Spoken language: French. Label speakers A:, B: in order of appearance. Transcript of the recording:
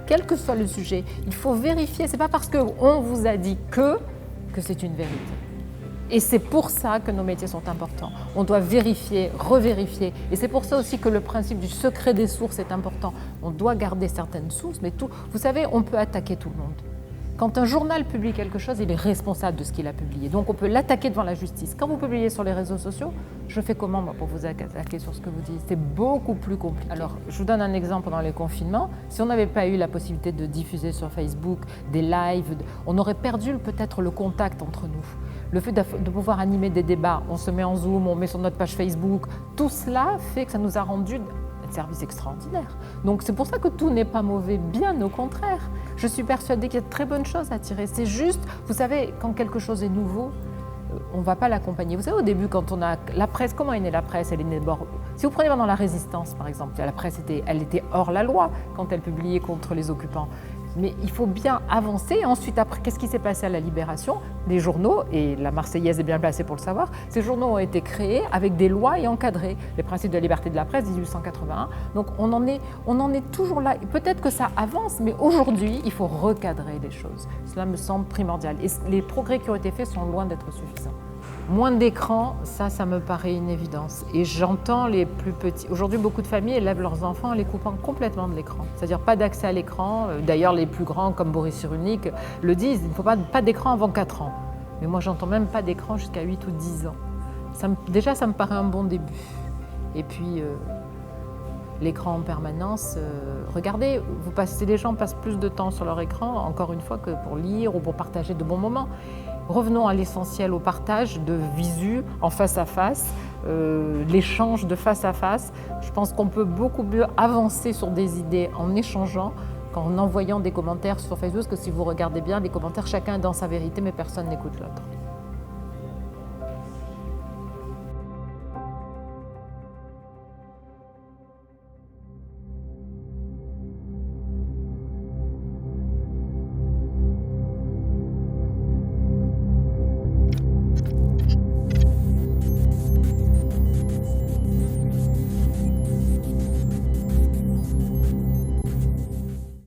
A: quel que soit le sujet, il faut vérifier. Ce n'est pas parce qu'on vous a dit que c'est une vérité. Et c'est pour ça que nos métiers sont importants. On doit vérifier, revérifier. Et c'est pour ça aussi que le principe du secret des sources est important. On doit garder certaines sources, mais vous savez, on peut attaquer tout le monde. Quand un journal publie quelque chose, il est responsable de ce qu'il a publié. Donc on peut l'attaquer devant la justice. Quand vous publiez sur les réseaux sociaux, je fais comment moi, pour vous attaquer sur ce que vous dites? C'est beaucoup plus compliqué. Alors, je vous donne un exemple pendant les confinements. Si on n'avait pas eu la possibilité de diffuser sur Facebook des lives, on aurait perdu peut-être le contact entre nous. Le fait de pouvoir animer des débats, on se met en Zoom, on met sur notre page Facebook, tout cela fait que ça nous a rendu un service extraordinaire. Donc c'est pour ça que tout n'est pas mauvais, bien au contraire. Je suis persuadée qu'il y a de très bonnes choses à tirer. C'est juste, vous savez, quand quelque chose est nouveau, on ne va pas l'accompagner. Vous savez, au début, quand on a la presse, comment est née la presse? Elle est née d'abord. Si vous prenez pendant la Résistance, par exemple, la presse elle était hors la loi quand elle publiait contre les occupants. Mais il faut bien avancer. Ensuite, après, qu'est-ce qui s'est passé à la Libération? Les journaux, et la Marseillaise est bien placée pour le savoir, ces journaux ont été créés avec des lois et encadrés. Les principes de la liberté de la presse, 1881. Donc on en est toujours là. Peut-être que ça avance, mais aujourd'hui, il faut recadrer les choses. Cela me semble primordial. Et les progrès qui ont été faits sont loin d'être suffisants. Moins d'écran, ça me paraît une évidence. Et j'entends les plus petits. Aujourd'hui, beaucoup de familles élèvent leurs enfants en les coupant complètement de l'écran. C'est-à-dire pas d'accès à l'écran. D'ailleurs, les plus grands, comme Boris Cyrulnik, le disent, il ne faut pas d'écran avant 4 ans. Mais moi, j'entends même pas d'écran jusqu'à 8 ou 10 ans. Déjà, ça me paraît un bon début. Et puis, l'écran en permanence, regardez, les gens passent plus de temps sur leur écran, encore une fois, que pour lire ou pour partager de bons moments. Revenons à l'essentiel, au partage de visu en face à face, l'échange de face à face. Je pense qu'on peut beaucoup mieux avancer sur des idées en échangeant qu'en envoyant des commentaires sur Facebook, parce que si vous regardez bien, les commentaires, chacun est dans sa vérité, mais personne n'écoute l'autre.